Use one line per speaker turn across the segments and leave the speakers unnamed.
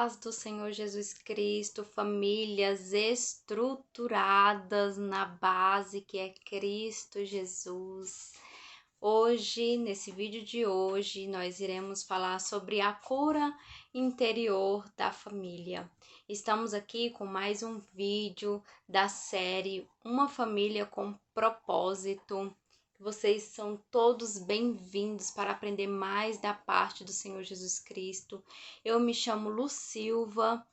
paz do Senhor Jesus Cristo, famílias estruturadas na base que é Cristo Jesus. Hoje, nesse vídeo de hoje, nós iremos falar sobre a cura interior da família. Estamos aqui com mais um vídeo da série Uma Família com Propósito. Vocês são todos bem-vindos para aprender mais da parte do Senhor Jesus Cristo. Eu me chamo Lu Silva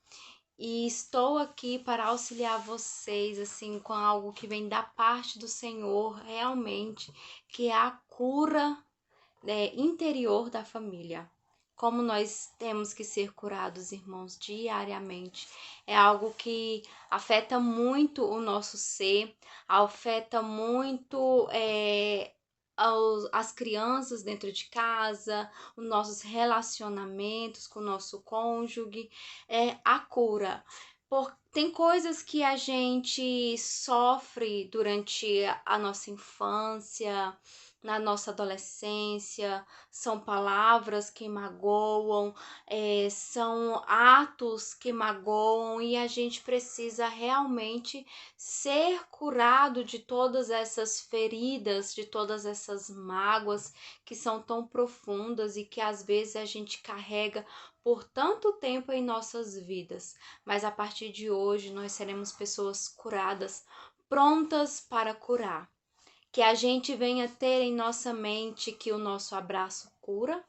e estou aqui para auxiliar vocês assim com algo que vem da parte do Senhor realmente, que é a cura interior da família. Como nós temos que ser curados, irmãos, diariamente. É algo que afeta muito o nosso ser, afeta muito as crianças dentro de casa, os nossos relacionamentos com o nosso cônjuge, a cura. Tem coisas que a gente sofre durante a nossa infância, na nossa adolescência, são palavras que magoam, são atos que magoam e a gente precisa realmente ser curado de todas essas feridas, de todas essas mágoas que são tão profundas e que às vezes a gente carrega por tanto tempo em nossas vidas. Mas a partir de hoje nós seremos pessoas curadas, prontas para curar. Que a gente venha ter em nossa mente que o nosso abraço cura,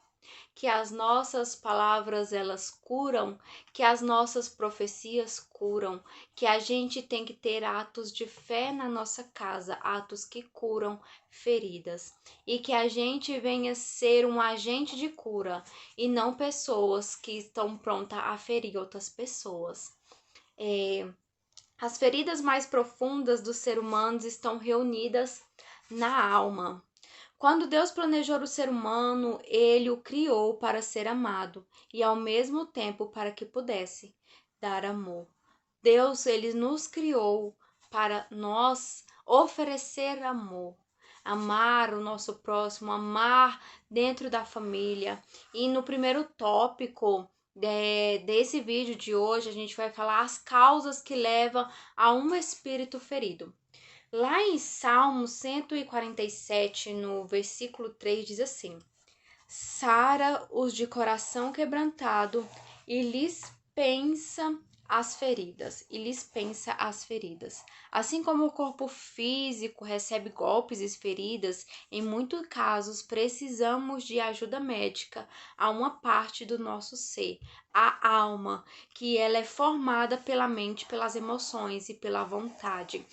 que as nossas palavras elas curam, que as nossas profecias curam, que a gente tem que ter atos de fé na nossa casa, atos que curam feridas, e que a gente venha ser um agente de cura e não pessoas que estão prontas a ferir outras pessoas. As feridas mais profundas do ser humano estão reunidas na alma. Quando Deus planejou o ser humano, ele o criou para ser amado e ao mesmo tempo para que pudesse dar amor. Deus, ele nos criou para nós oferecer amor, amar o nosso próximo, amar dentro da família. E no primeiro tópico desse vídeo de hoje, a gente vai falar as causas que levam a um espírito ferido. Lá em Salmo 147, no versículo 3, diz assim: Sara os de coração quebrantado e lhes pensa as feridas. Assim como o corpo físico recebe golpes e feridas, em muitos casos precisamos de ajuda médica a uma parte do nosso ser, a alma, que ela é formada pela mente, pelas emoções e pela vontade.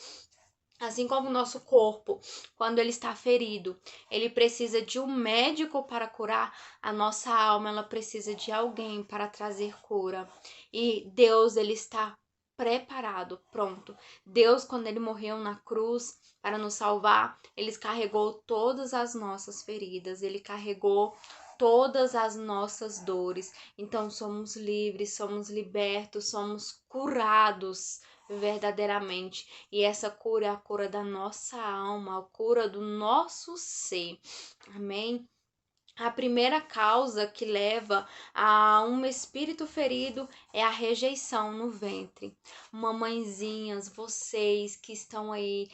Assim como o nosso corpo, quando ele está ferido, ele precisa de um médico para curar, a nossa alma, ela precisa de alguém para trazer cura. E Deus, ele está preparado, pronto. Deus, quando ele morreu na cruz para nos salvar, ele carregou todas as nossas feridas, ele carregou todas as nossas dores. Então somos livres, somos libertos, somos curados verdadeiramente. E essa cura é a cura da nossa alma, a cura do nosso ser. Amém? A primeira causa que leva a um espírito ferido é a rejeição no ventre. Mamãezinhas, vocês que estão aí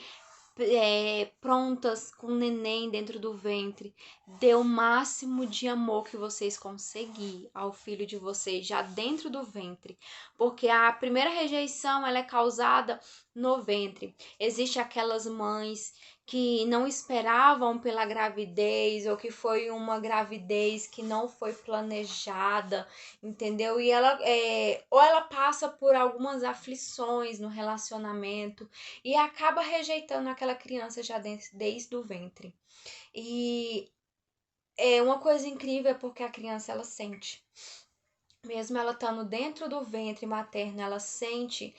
prontas com o neném dentro do ventre, dê o máximo de amor que vocês conseguir ao filho de vocês já dentro do ventre, porque a primeira rejeição ela é causada no ventre. Existe aquelas mães que não esperavam pela gravidez ou que foi uma gravidez que não foi planejada, entendeu? E ela ou ela passa por algumas aflições no relacionamento e acaba rejeitando aquela criança já desde o ventre. E é uma coisa incrível porque a criança ela sente. Mesmo ela estando dentro do ventre materno, ela sente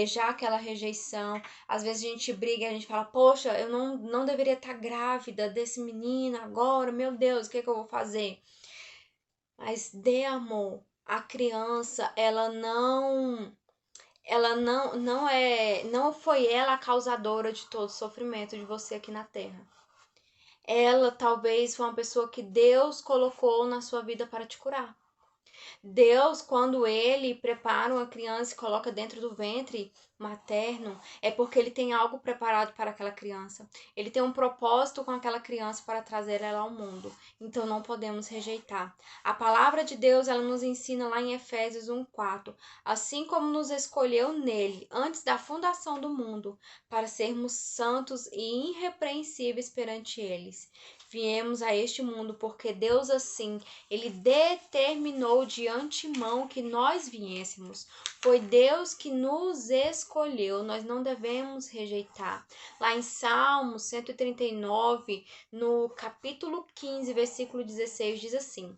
já aquela rejeição. Às vezes a gente briga e a gente fala, poxa, eu não deveria estar grávida desse menino agora, meu Deus, o que eu vou fazer? Mas dê amor. A criança, não foi ela a causadora de todo o sofrimento de você aqui na Terra. Ela talvez foi uma pessoa que Deus colocou na sua vida para te curar. Deus, quando ele prepara uma criança e coloca dentro do ventre materno, é porque ele tem algo preparado para aquela criança. Ele tem um propósito com aquela criança para trazer ela ao mundo. Então não podemos rejeitar. A palavra de Deus, ela nos ensina lá em Efésios 1:4, assim como nos escolheu nele antes da fundação do mundo, para sermos santos e irrepreensíveis perante eles. Viemos a este mundo porque Deus assim, ele determinou de antemão que nós viéssemos. Foi Deus que nos escolheu, nós não devemos rejeitar. Lá em Salmos 139, no capítulo 15, versículo 16, diz assim: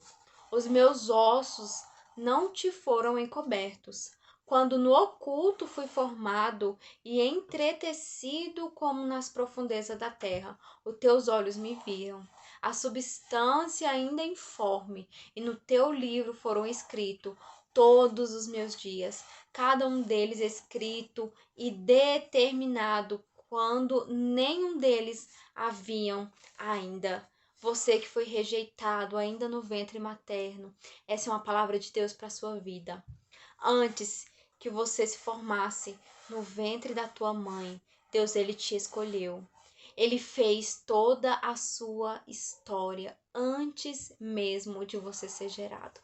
Os meus ossos não te foram encobertos, quando no oculto fui formado e entretecido como nas profundezas da terra, os teus olhos me viram. A substância ainda informe, e no teu livro foram escritos todos os meus dias, cada um deles escrito e determinado, quando nenhum deles haviam ainda. Você que foi rejeitado ainda no ventre materno, essa é uma palavra de Deus para a sua vida. Antes que você se formasse no ventre da tua mãe, Deus ele te escolheu. Ele fez toda a sua história antes mesmo de você ser gerado.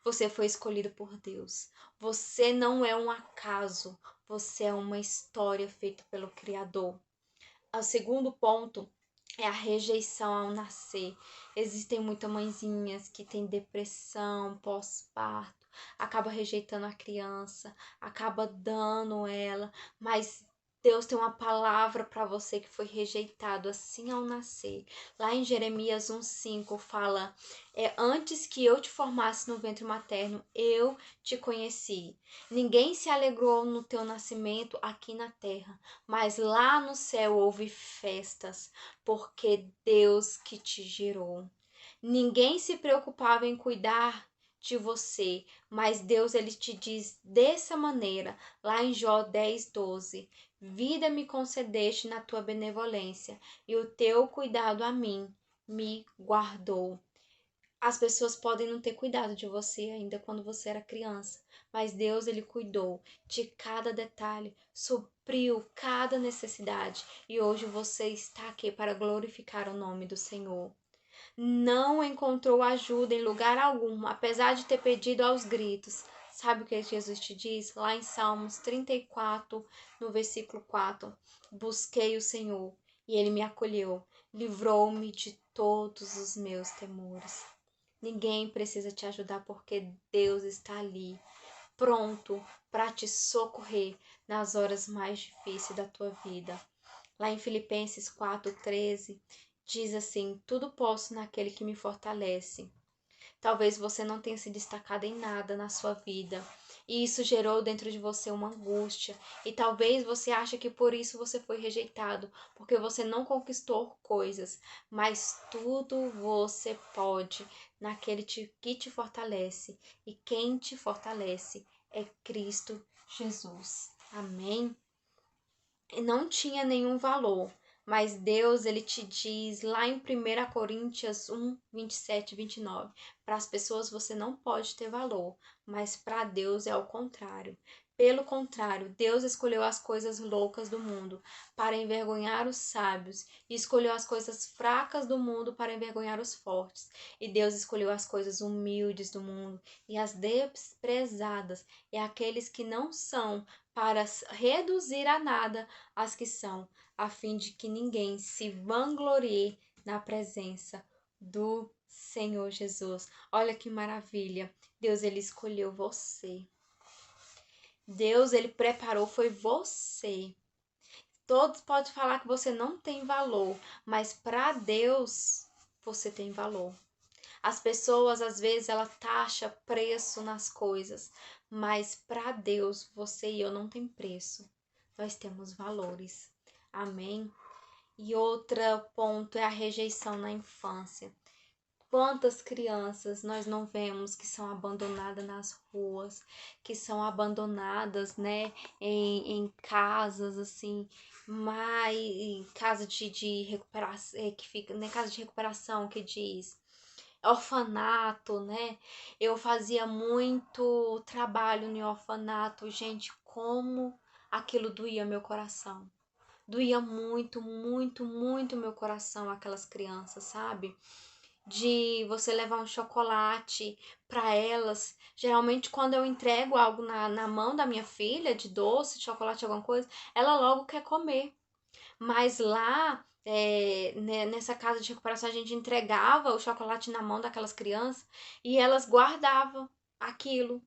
Você foi escolhido por Deus. Você não é um acaso, você é uma história feita pelo Criador. O segundo ponto é a rejeição ao nascer. Existem muitas mãezinhas que têm depressão pós-parto, acaba rejeitando a criança, acaba dando ela, mas Deus tem uma palavra para você que foi rejeitado assim ao nascer. Lá em Jeremias 1:5 fala: antes que eu te formasse no ventre materno, eu te conheci. Ninguém se alegrou no teu nascimento aqui na terra, mas lá no céu houve festas, porque Deus que te gerou. Ninguém se preocupava em cuidar de você, mas Deus ele te diz dessa maneira, lá em Jó 10:12: Vida me concedeste na tua benevolência, e o teu cuidado a mim me guardou. As pessoas podem não ter cuidado de você ainda quando você era criança, mas Deus ele cuidou de cada detalhe, supriu cada necessidade e hoje você está aqui para glorificar o nome do Senhor. Não encontrou ajuda em lugar algum, apesar de ter pedido aos gritos. Sabe o que Jesus te diz? Lá em Salmos 34, no versículo 4: Busquei o Senhor e ele me acolheu, livrou-me de todos os meus temores. Ninguém precisa te ajudar porque Deus está ali, pronto para te socorrer nas horas mais difíceis da tua vida. Lá em Filipenses 4:13 diz assim: Tudo posso naquele que me fortalece. Talvez você não tenha se destacado em nada na sua vida, e isso gerou dentro de você uma angústia, e talvez você ache que por isso você foi rejeitado, porque você não conquistou coisas, mas tudo você pode naquele que te fortalece, e quem te fortalece é Cristo Jesus. Amém? Não tinha nenhum valor, mas Deus ele te diz lá em 1 Coríntios 1:27-29, para as pessoas você não pode ter valor, mas para Deus é o contrário. Pelo contrário, Deus escolheu as coisas loucas do mundo para envergonhar os sábios, e escolheu as coisas fracas do mundo para envergonhar os fortes. E Deus escolheu as coisas humildes do mundo e as desprezadas, e aqueles que não são, para reduzir a nada as que são, a fim de que ninguém se vanglorie na presença do Senhor Jesus. Olha que maravilha! Deus ele escolheu você. Deus ele preparou foi você. Todos podem falar que você não tem valor, mas para Deus você tem valor. As pessoas às vezes ela taxa preço nas coisas, mas para Deus você e eu não tem preço. Nós temos valores. Amém? E outro ponto é a rejeição na infância. Quantas crianças nós não vemos que são abandonadas nas ruas, que são abandonadas, né, em casas assim, mas em casa de recuperação, que fica, né, casa de recuperação que diz orfanato, né? Eu fazia muito trabalho no orfanato, gente, como aquilo doía meu coração. Doía muito, muito, muito meu coração aquelas crianças, sabe? De você levar um chocolate para elas. Geralmente, quando eu entrego algo na mão da minha filha, de doce, chocolate, alguma coisa, ela logo quer comer. Mas lá, né, nessa casa de recuperação, a gente entregava o chocolate na mão daquelas crianças e elas guardavam aquilo.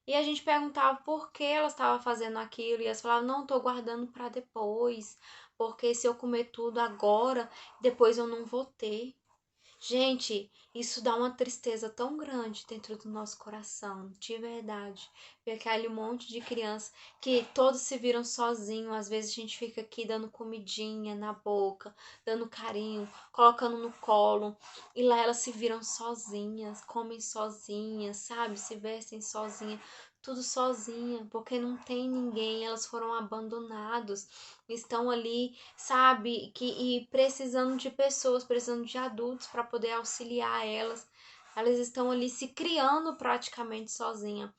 E a gente perguntava por que elas estavam fazendo aquilo, e elas falavam: não, tô guardando para depois, porque se eu comer tudo agora, depois eu não vou ter. Gente, isso dá uma tristeza tão grande dentro do nosso coração, de verdade. Ver aquele monte de criança que todos se viram sozinhos. Às vezes a gente fica aqui dando comidinha na boca, dando carinho, colocando no colo. E lá elas se viram sozinhas, comem sozinhas, sabe? Se vestem sozinhas, tudo sozinha, porque não tem ninguém, elas foram abandonados, estão ali, sabe, e precisando de pessoas, precisando de adultos para poder auxiliar elas. Elas estão ali se criando praticamente sozinha.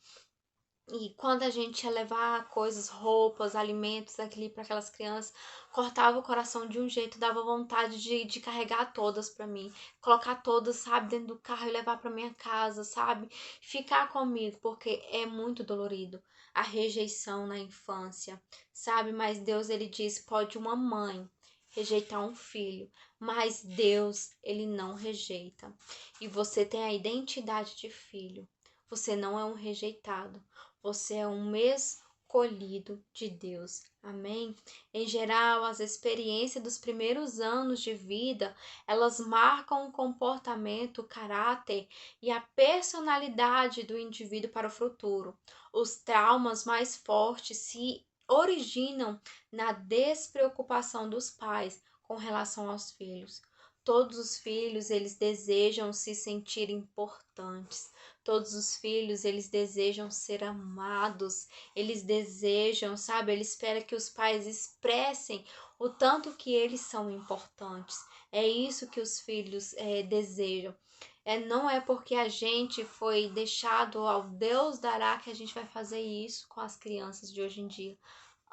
E quando a gente ia levar coisas, roupas, alimentos aqui para aquelas crianças, cortava o coração de um jeito, dava vontade de carregar todas para mim, colocar todas, sabe, dentro do carro e levar para minha casa, sabe? Ficar comigo, porque é muito dolorido a rejeição na infância, sabe? Mas Deus, ele diz, pode uma mãe rejeitar um filho, mas Deus, ele não rejeita. E você tem a identidade de filho. Você não é um rejeitado. Você é um escolhido de Deus. Amém? Em geral, as experiências dos primeiros anos de vida, elas marcam o comportamento, o caráter e a personalidade do indivíduo para o futuro. Os traumas mais fortes se originam na despreocupação dos pais com relação aos filhos. Todos os filhos, eles desejam se sentir importantes. Todos os filhos, eles desejam ser amados. Eles desejam, sabe? Eles esperam que os pais expressem o tanto que eles são importantes. É isso que os filhos desejam. Não é porque a gente foi deixado ao Deus dará que a gente vai fazer isso com as crianças de hoje em dia.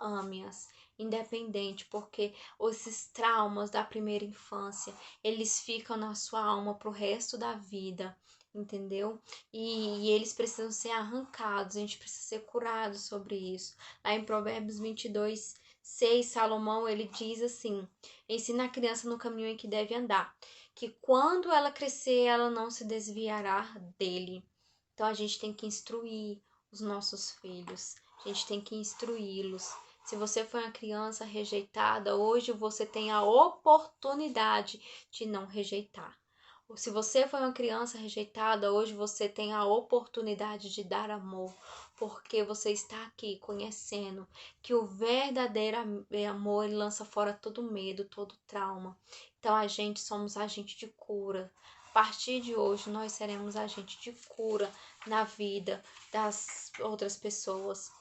Ame-as, independente, porque esses traumas da primeira infância, eles ficam na sua alma pro resto da vida, entendeu? E eles precisam ser arrancados, a gente precisa ser curado sobre isso. Lá em Provérbios 22:6, Salomão, ele diz assim: ensina a criança no caminho em que deve andar, que quando ela crescer, ela não se desviará dele. Então a gente tem que instruir os nossos filhos, a gente tem que instruí-los. Se você foi uma criança rejeitada, hoje você tem a oportunidade de não rejeitar. Se você foi uma criança rejeitada, hoje você tem a oportunidade de dar amor, porque você está aqui conhecendo que o verdadeiro amor ele lança fora todo medo, todo trauma. Então a gente somos agente de cura. A partir de hoje nós seremos agente de cura na vida das outras pessoas.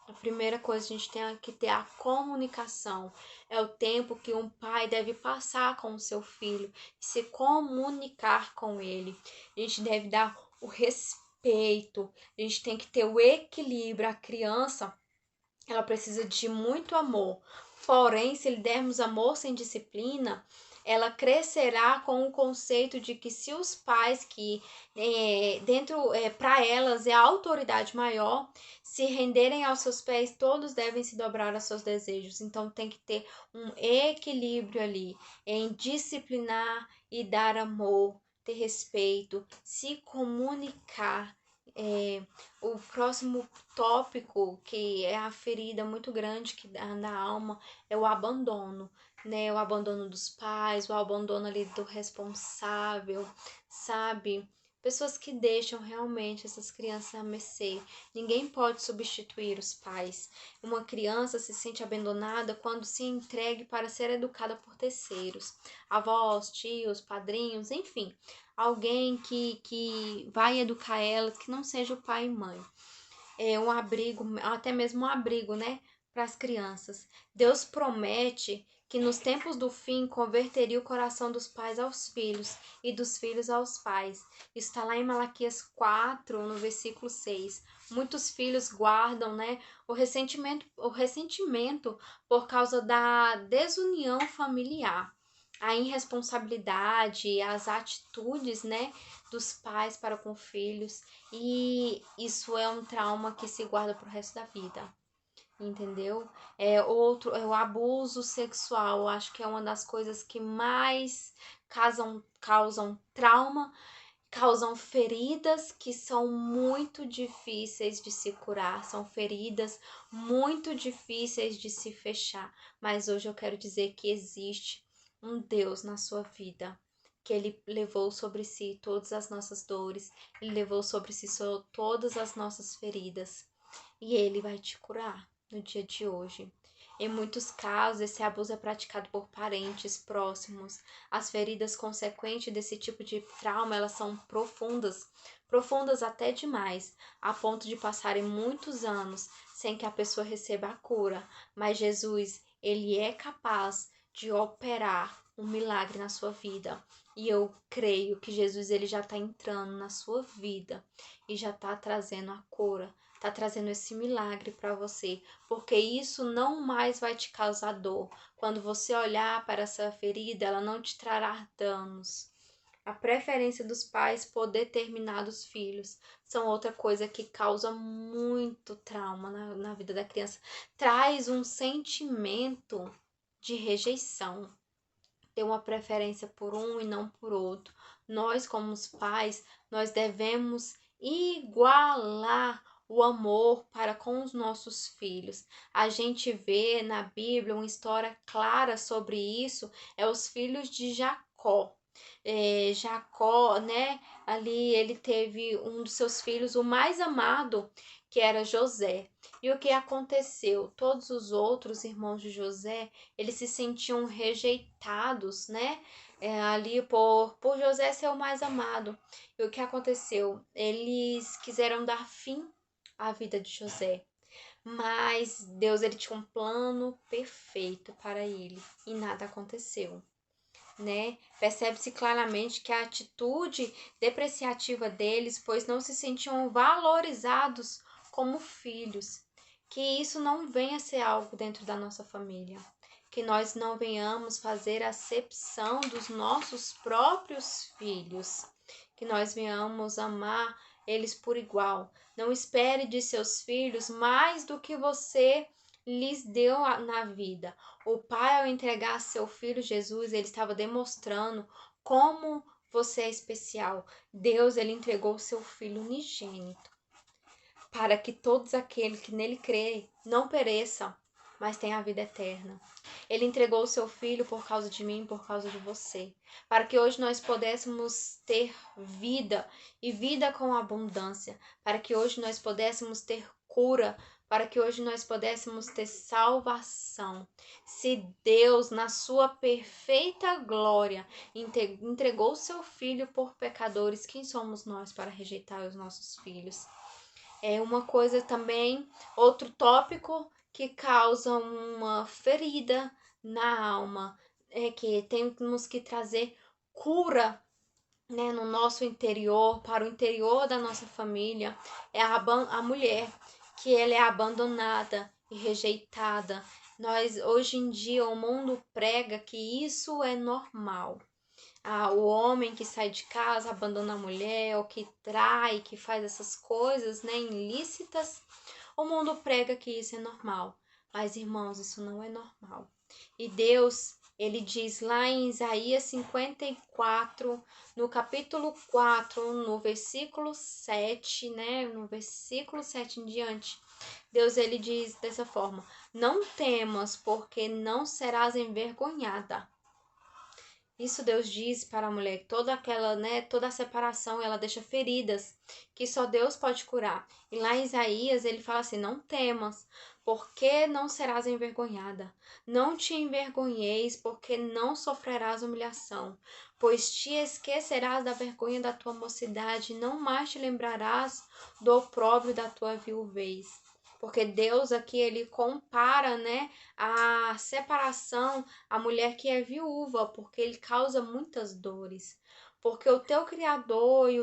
A primeira coisa que a gente tem que ter a comunicação. É o tempo que um pai deve passar com o seu filho, se comunicar com ele. A gente deve dar o respeito, a gente tem que ter o equilíbrio. A criança, ela precisa de muito amor. Porém, se lhe dermos amor sem disciplina, ela crescerá com o conceito de que se os pais que para elas é a autoridade maior, se renderem aos seus pés, todos devem se dobrar aos seus desejos. Então tem que ter um equilíbrio ali em disciplinar e dar amor, ter respeito, se comunicar. O próximo tópico, que é a ferida muito grande que dá na alma, é o abandono, né? O abandono dos pais, o abandono ali do responsável, sabe? Pessoas que deixam realmente essas crianças a mercê. Ninguém pode substituir os pais. Uma criança se sente abandonada quando se entregue para ser educada por terceiros, avós, tios, padrinhos, enfim, alguém que vai educar ela, que não seja o pai e mãe. É um abrigo, até mesmo um abrigo, né, para as crianças. Deus promete que nos tempos do fim converteria o coração dos pais aos filhos e dos filhos aos pais. Isso está lá em Malaquias 4, no versículo 6. Muitos filhos guardam, né, o ressentimento por causa da desunião familiar, a irresponsabilidade, as atitudes, né, dos pais para com filhos, e isso é um trauma que se guarda para o resto da vida. Entendeu? Outro é o abuso sexual. Eu acho que é uma das coisas que mais causam trauma, causam feridas que são muito difíceis de se curar, são feridas muito difíceis de se fechar. Mas hoje eu quero dizer que existe um Deus na sua vida, que ele levou sobre si todas as nossas dores, ele levou sobre si todas as nossas feridas, e ele vai te curar no dia de hoje. Em muitos casos, esse abuso é praticado por parentes próximos. As feridas consequentes desse tipo de trauma, elas são profundas, profundas até demais, a ponto de passarem muitos anos sem que a pessoa receba a cura. Mas Jesus, ele é capaz de operar um milagre na sua vida. E eu creio que Jesus, ele já está entrando na sua vida e já está trazendo a cura, tá trazendo esse milagre para você, porque isso não mais vai te causar dor. Quando você olhar para essa ferida, ela não te trará danos. A preferência dos pais por determinados filhos são outra coisa que causa muito trauma na vida da criança. Traz um sentimento de rejeição, ter uma preferência por um e não por outro. Nós, como os pais, nós devemos igualar o amor para com os nossos filhos. A gente vê na Bíblia uma história clara sobre isso, é os filhos de Jacó. Jacó, né, ali ele teve um dos seus filhos, o mais amado, que era José. E o que aconteceu? Todos os outros irmãos de José, eles se sentiam rejeitados, né? Ali por José ser o mais amado. E o que aconteceu? Eles quiseram dar fim à vida de José. Mas Deus, ele tinha um plano perfeito para ele e nada aconteceu, né? Percebe-se claramente que a atitude depreciativa deles, pois não se sentiam valorizados como filhos. Que isso não venha a ser algo dentro da nossa família. Que nós não venhamos fazer acepção dos nossos próprios filhos. Que nós venhamos amar eles por igual. Não espere de seus filhos mais do que você lhes deu na vida. O pai, ao entregar seu filho Jesus, ele estava demonstrando como você é especial. Deus, ele entregou o seu filho unigênito para que todos aqueles que nele creem não pereçam, mas tenham a vida eterna. Ele entregou o seu filho por causa de mim, por causa de você, para que hoje nós pudéssemos ter vida e vida com abundância, para que hoje nós pudéssemos ter cura, para que hoje nós pudéssemos ter salvação. Se Deus, na sua perfeita glória, entregou o seu filho por pecadores, quem somos nós para rejeitar os nossos filhos? É uma coisa também, outro tópico que causa uma ferida na alma, é que temos que trazer cura, né, no nosso interior, para o interior da nossa família, é a mulher, que ela é abandonada e rejeitada. Hoje em dia, o mundo prega que isso é normal. O homem que sai de casa, abandona a mulher, ou que trai, que faz essas coisas, né, ilícitas, o mundo prega que isso é normal. Mas, irmãos, isso não é normal. E Deus, ele diz lá em Isaías 54, no capítulo 4, no versículo 7, né, no versículo 7 em diante, Deus, ele diz dessa forma: não temas, porque não serás envergonhada. Isso Deus diz para a mulher, que toda aquela, né, toda a separação, ela deixa feridas que só Deus pode curar. E lá em Isaías, ele fala assim: não temas, porque não serás envergonhada. Não te envergonheis, porque não sofrerás humilhação. Pois te esquecerás da vergonha da tua mocidade, não mais te lembrarás do opróbrio da tua viuvez. porque Deus aqui ele compara, né, a separação, a mulher que é viúva, porque ele causa muitas dores. Porque o teu criador e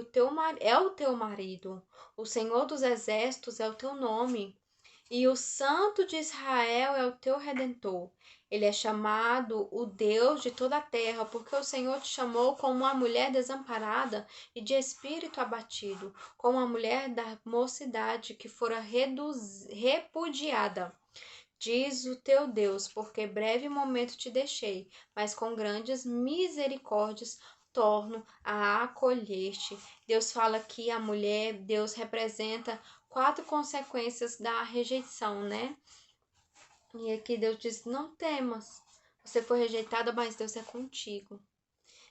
é o teu marido. O Senhor dos exércitos é o teu nome. E o Santo de Israel é o teu redentor. Ele é chamado o Deus de toda a terra, porque o Senhor te chamou como uma mulher desamparada e de espírito abatido, como uma mulher da mocidade que fora repudiada. Diz o teu Deus, porque breve momento te deixei, mas com grandes misericórdias torno a acolher-te. Deus fala que a mulher, Deus representa 4 consequências da rejeição, né? E aqui Deus diz: não temas. Você foi rejeitada, mas Deus é contigo.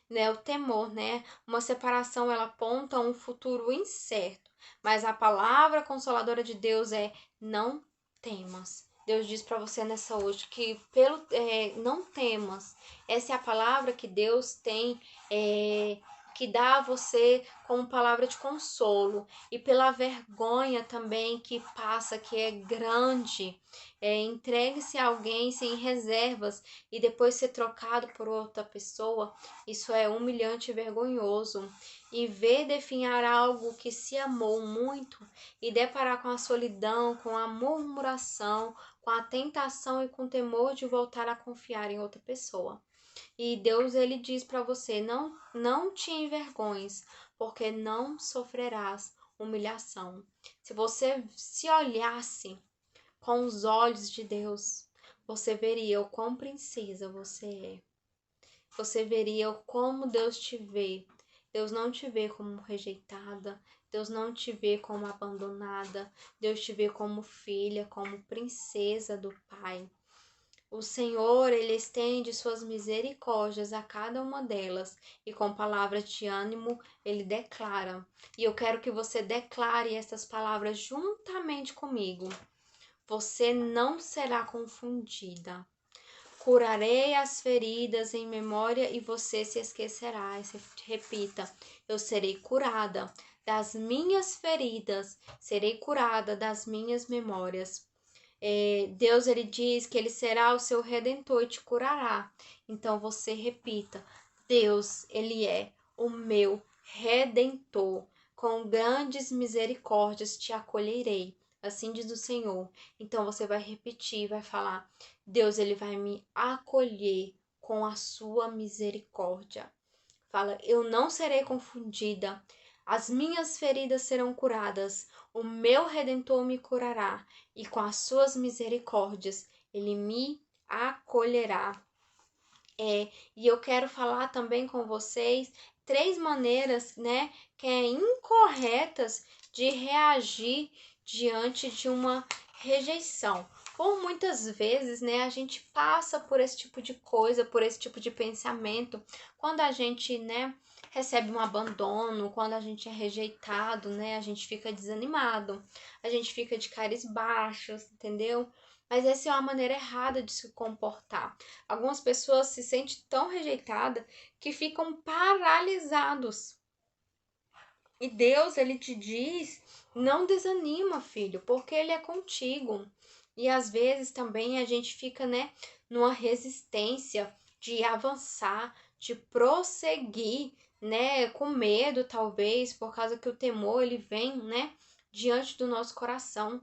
Né? O temor, né? Uma separação, ela aponta a um futuro incerto. Mas a palavra consoladora de Deus é: não temas. Deus diz para você nessa hoje que não temas. Essa é a palavra que Deus tem que dá a você como palavra de consolo, e pela vergonha também que passa, que é grande, entregue-se a alguém sem reservas e depois ser trocado por outra pessoa. Isso é humilhante e vergonhoso. E ver definhar algo que se amou muito e deparar com a solidão, com a murmuração, com a tentação e com o temor de voltar a confiar em outra pessoa. E Deus ele diz para você: não te envergonhes, porque não sofrerás humilhação. Se você se olhasse com os olhos de Deus, você veria o quão princesa você é. Você veria como Deus te vê. Deus não te vê como rejeitada, Deus não te vê como abandonada, Deus te vê como filha, como princesa do Pai. O Senhor, ele estende suas misericórdias a cada uma delas e com palavras de ânimo ele declara. E eu quero que você declare essas palavras juntamente comigo. Você não será confundida. Curarei as feridas em memória e você se esquecerá. Repita: eu serei curada das minhas feridas, serei curada das minhas memórias. Deus ele diz que ele será o seu redentor e te curará. Então você repita: Deus, ele é o meu redentor. Com grandes misericórdias te acolherei. Assim diz o Senhor. Então você vai repetir, vai falar: Deus, ele vai me acolher com a sua misericórdia. Fala: eu não serei confundida. As minhas feridas serão curadas. O meu redentor me curará e com as suas misericórdias ele me acolherá. E eu quero falar também com vocês 3 maneiras, né, que é incorretas de reagir diante de uma rejeição. Por muitas vezes, né, a gente passa por esse tipo de coisa, por esse tipo de pensamento, quando a gente, né, recebe um abandono, quando a gente é rejeitado, né, a gente fica desanimado, a gente fica de caras baixos, entendeu? Mas essa é uma maneira errada de se comportar. Algumas pessoas se sentem tão rejeitadas que ficam paralisados. E Deus, ele te diz: não desanima, filho, porque ele é contigo. E às vezes também a gente fica, né, numa resistência de avançar, de prosseguir, né, com medo talvez, por causa que o temor ele vem, né, diante do nosso coração.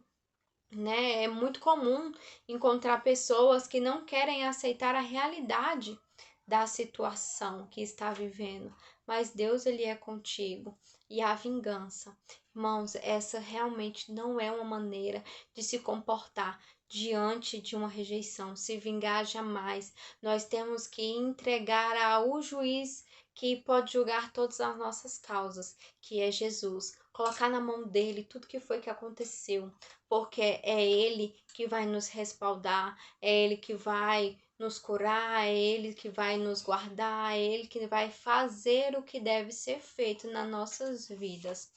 Né? É muito comum encontrar pessoas que não querem aceitar a realidade da situação que está vivendo, mas Deus ele é contigo. E a vingança, irmãos, essa realmente não é uma maneira de se comportar diante de uma rejeição, se vingar jamais. Nós temos que entregar ao juiz que pode julgar todas as nossas causas, que é Jesus. Colocar na mão dele tudo que foi que aconteceu, porque é ele que vai nos respaldar, é ele que vai nos curar, é ele que vai nos guardar, é ele que vai fazer o que deve ser feito nas nossas vidas.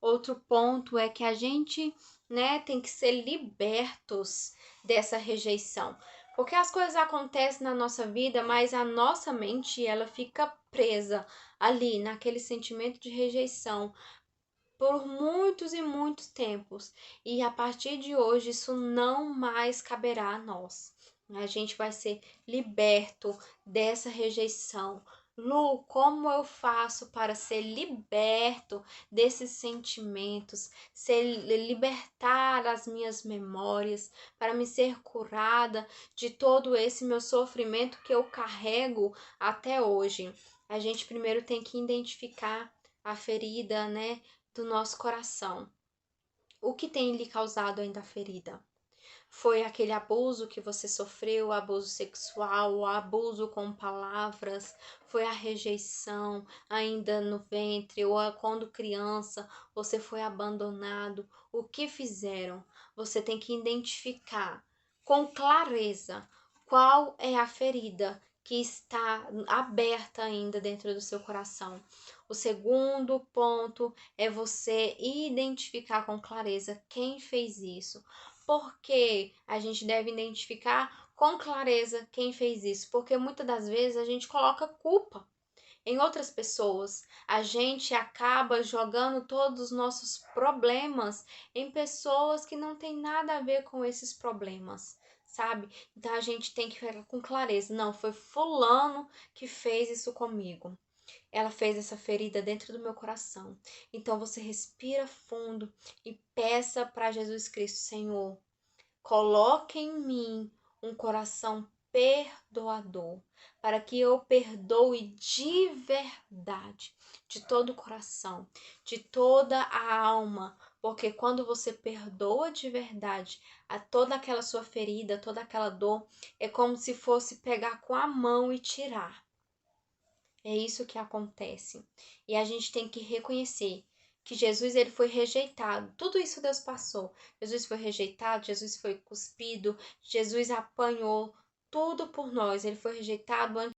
Outro ponto é que a gente, né, tem que ser libertos dessa rejeição. Porque as coisas acontecem na nossa vida, mas a nossa mente, ela fica presa ali naquele sentimento de rejeição, por muitos e muitos tempos. E a partir de hoje, isso não mais caberá a nós. A gente vai ser liberto dessa rejeição. Lu, como eu faço para ser liberto desses sentimentos, libertar as minhas memórias, para me ser curada de todo esse meu sofrimento que eu carrego até hoje? A gente primeiro tem que identificar a ferida, né, do nosso coração. O que tem lhe causado ainda a ferida? Foi aquele abuso que você sofreu, abuso sexual, abuso com palavras, foi a rejeição ainda no ventre, ou quando criança você foi abandonado. O que fizeram? Você tem que identificar com clareza qual é a ferida que está aberta ainda dentro do seu coração. O segundo ponto é você identificar com clareza quem fez isso. Porque a gente deve identificar com clareza quem fez isso, porque muitas das vezes a gente coloca culpa em outras pessoas. A gente acaba jogando todos os nossos problemas em pessoas que não tem nada a ver com esses problemas, sabe? Então a gente tem que ficar com clareza. Não, foi fulano que fez isso comigo. Ela fez essa ferida dentro do meu coração. Então você respira fundo e peça para Jesus Cristo, Senhor, coloque em mim um coração perdoador, para que eu perdoe de verdade, de todo o coração, de toda a alma, porque quando você perdoa de verdade a toda aquela sua ferida, toda aquela dor, é como se fosse pegar com a mão e tirar. É isso que acontece. E a gente tem que reconhecer que Jesus ele foi rejeitado. Tudo isso Deus passou. Jesus foi rejeitado, Jesus foi cuspido, Jesus apanhou tudo por nós. Ele foi rejeitado antes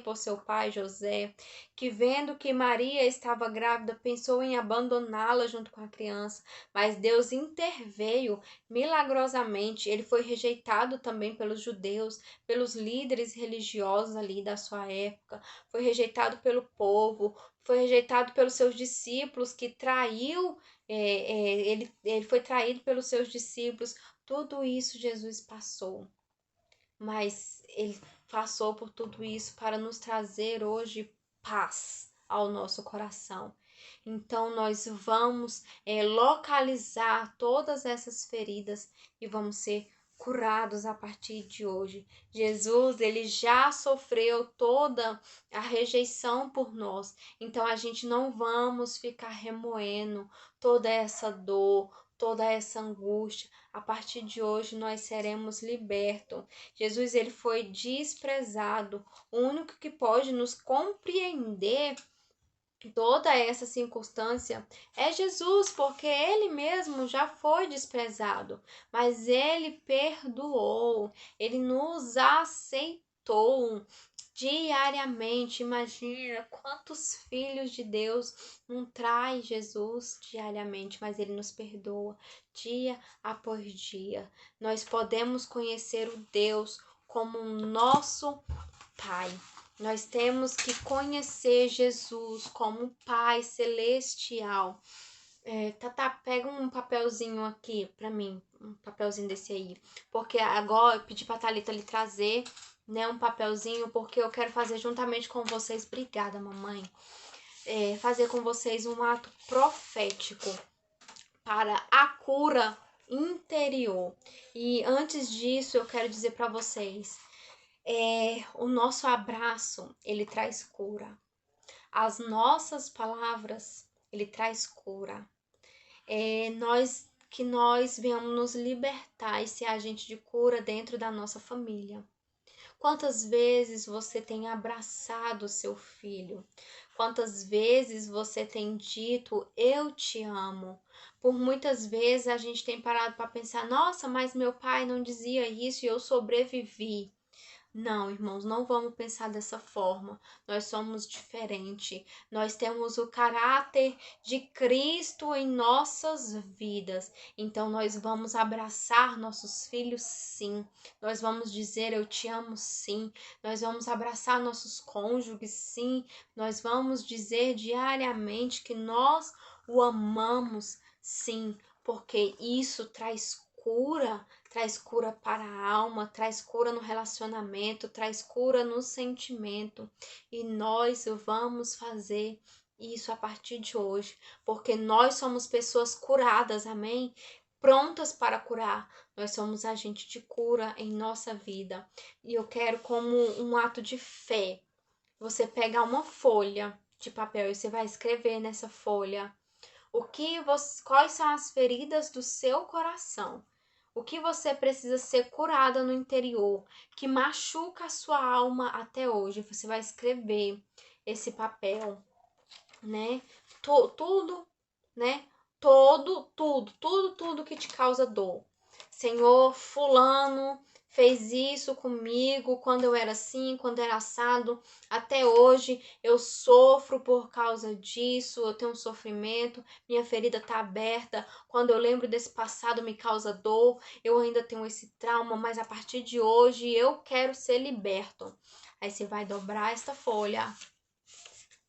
por seu pai José, que vendo que Maria estava grávida, pensou em abandoná-la junto com a criança, mas Deus interveio milagrosamente. Ele foi rejeitado também pelos judeus, pelos líderes religiosos ali da sua época, foi rejeitado pelo povo, foi rejeitado pelos seus discípulos, que traiu, ele foi traído pelos seus discípulos. Tudo isso Jesus passou, mas ele passou por tudo isso para nos trazer hoje paz ao nosso coração. Então nós vamos localizar todas essas feridas e vamos ser curados a partir de hoje. Jesus, ele já sofreu toda a rejeição por nós. Então a gente não vamos ficar remoendo toda essa dor, toda essa angústia. A partir de hoje nós seremos libertos. Jesus ele foi desprezado. O único que pode nos compreender toda essa circunstância é Jesus, porque ele mesmo já foi desprezado, mas ele perdoou, ele nos aceitou diariamente. Imagina quantos filhos de Deus não trai Jesus diariamente, mas ele nos perdoa dia após dia. Nós podemos conhecer o Deus como nosso Pai. Nós temos que conhecer Jesus como Pai celestial. Tata, pega um papelzinho aqui pra mim, um papelzinho desse aí, porque agora eu pedi pra Thalita lhe trazer, né, um papelzinho, porque eu quero fazer juntamente com vocês. Obrigada, mamãe. Fazer com vocês um ato profético para a cura interior. E antes disso, eu quero dizer para vocês, o nosso abraço, ele traz cura. As nossas palavras, ele traz cura. Que nós venhamos nos libertar e ser agente de cura dentro da nossa família. Quantas vezes você tem abraçado o seu filho? Quantas vezes você tem dito, eu te amo? Por muitas vezes a gente tem parado para pensar, nossa, mas meu pai não dizia isso e eu sobrevivi. Não, irmãos, não vamos pensar dessa forma. Nós somos diferentes. Nós temos o caráter de Cristo em nossas vidas. Então, nós vamos abraçar nossos filhos, sim. Nós vamos dizer eu te amo, sim. Nós vamos abraçar nossos cônjuges, sim. Nós vamos dizer diariamente que nós o amamos, sim. Porque isso traz cura para a alma, traz cura no relacionamento, traz cura no sentimento. E nós vamos fazer isso a partir de hoje, porque nós somos pessoas curadas, amém? Prontas para curar. Nós somos agente de cura em nossa vida. E eu quero, como um ato de fé, você pegar uma folha de papel e você vai escrever nessa folha quais são as feridas do seu coração. O que você precisa ser curada no interior, que machuca a sua alma até hoje. Você vai escrever esse papel, né? Tudo, né? Tudo que te causa dor. Senhor, fulano fez isso comigo quando eu era assim, quando era assado. Até hoje eu sofro por causa disso, eu tenho um sofrimento, minha ferida tá aberta. Quando eu lembro desse passado me causa dor, eu ainda tenho esse trauma, mas a partir de hoje eu quero ser liberto. Aí você vai dobrar esta folha,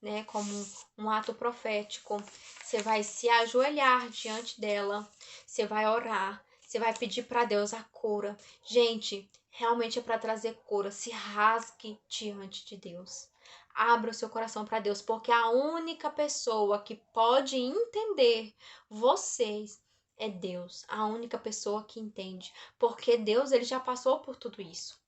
né, como um ato profético. Você vai se ajoelhar diante dela, você vai orar, você vai pedir para Deus a cura. Gente, realmente é para trazer cura. Se rasgue diante de Deus. Abra o seu coração para Deus, porque a única pessoa que pode entender vocês é Deus. A única pessoa que entende, porque Deus, ele já passou por tudo isso.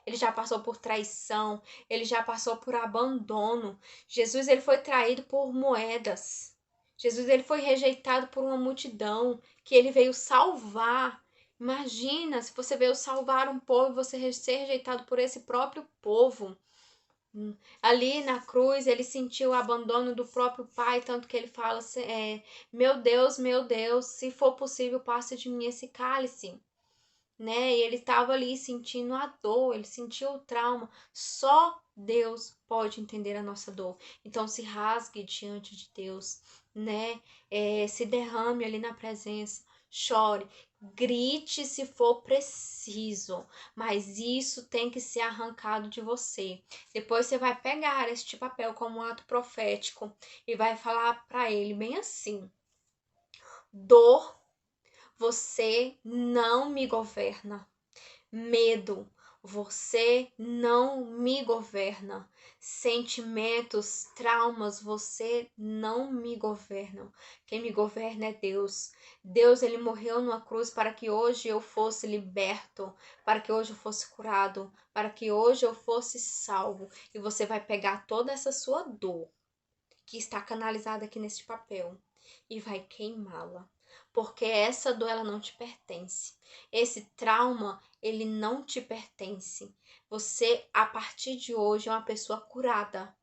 Ele já passou por traição, ele já passou por abandono. Jesus, ele foi traído por moedas. Jesus, ele foi rejeitado por uma multidão que ele veio salvar. Imagina se você veio salvar um povo e você ser rejeitado por esse próprio povo. Ali na cruz, ele sentiu o abandono do próprio Pai, tanto que ele fala: meu Deus, se for possível, passe de mim esse cálice, né? E ele estava ali sentindo a dor, ele sentiu o trauma. Só Deus pode entender a nossa dor. Então se rasgue diante de Deus, né? Se derrame ali na presença, chore, grite se for preciso, mas isso tem que ser arrancado de você. Depois você vai pegar este papel como um ato profético e vai falar para ele bem assim: dor, você não me governa. Medo, você não me governa. Sentimentos, traumas, você não me governam. Quem me governa é Deus. Deus, ele morreu numa cruz para que hoje eu fosse liberto, para que hoje eu fosse curado, para que hoje eu fosse salvo. E você vai pegar toda essa sua dor que está canalizada aqui neste papel e vai queimá-la, porque essa dor, ela não te pertence. Esse trauma, ele não te pertence. Você, a partir de hoje, é uma pessoa curada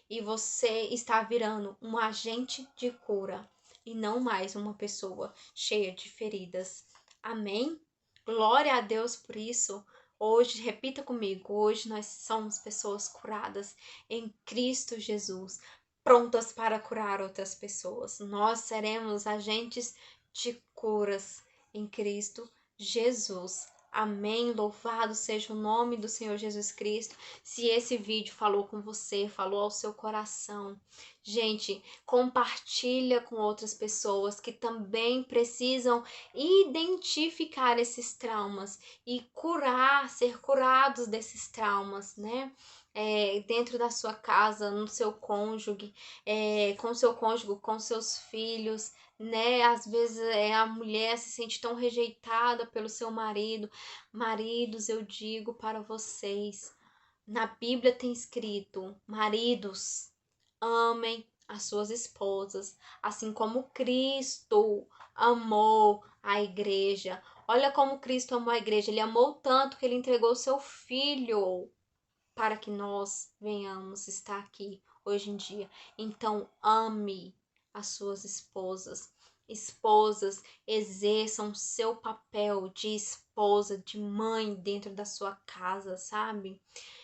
e você está virando um agente de cura e não mais uma pessoa cheia de feridas. Amém? Glória a Deus por isso. Hoje, repita comigo, hoje nós somos pessoas curadas em Cristo Jesus, prontas para curar outras pessoas. Nós seremos agentes de curas em Cristo Jesus. Amém. Louvado seja o nome do Senhor Jesus Cristo. Se esse vídeo falou com você, falou ao seu coração, gente, compartilha com outras pessoas que também precisam identificar esses traumas e ser curados desses traumas, né? Dentro da sua casa, no seu cônjuge, com seu cônjuge, com seus filhos, né? Às vezes a mulher se sente tão rejeitada pelo seu marido. Maridos, eu digo para vocês, na Bíblia tem escrito: maridos, amem as suas esposas, assim como Cristo amou a igreja. Olha como Cristo amou a igreja, ele amou tanto que ele entregou seu filho para que nós venhamos estar aqui hoje em dia. Então, ame as suas esposas esposas, exerçam seu papel de esposa, de mãe dentro da sua casa, sabe?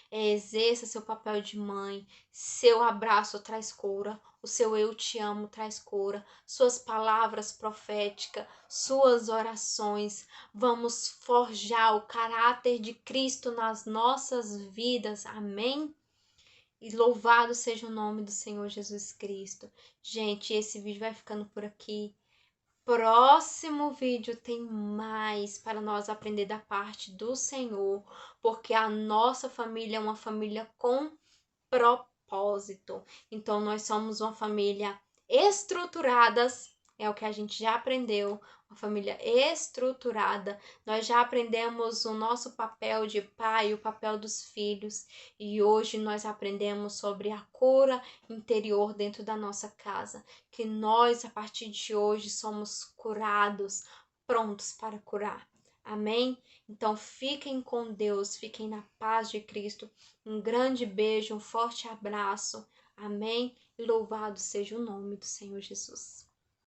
Exerça seu papel de mãe, seu abraço traz cura, o seu eu te amo traz cura, suas palavras proféticas, suas orações. Vamos forjar o caráter de Cristo nas nossas vidas, amém? E louvado seja o nome do Senhor Jesus Cristo. Gente, esse vídeo vai ficando por aqui. Próximo vídeo tem mais para nós aprender da parte do Senhor, porque a nossa família é uma família com propósito. Então, nós somos uma família estruturadas, é o que a gente já aprendeu, uma família estruturada. Nós já aprendemos o nosso papel de pai, o papel dos filhos, e hoje nós aprendemos sobre a cura interior dentro da nossa casa, que nós, a partir de hoje, somos curados, prontos para curar. Amém? Então fiquem com Deus, fiquem na paz de Cristo. Um grande beijo, um forte abraço. Amém? E louvado seja o nome do Senhor Jesus.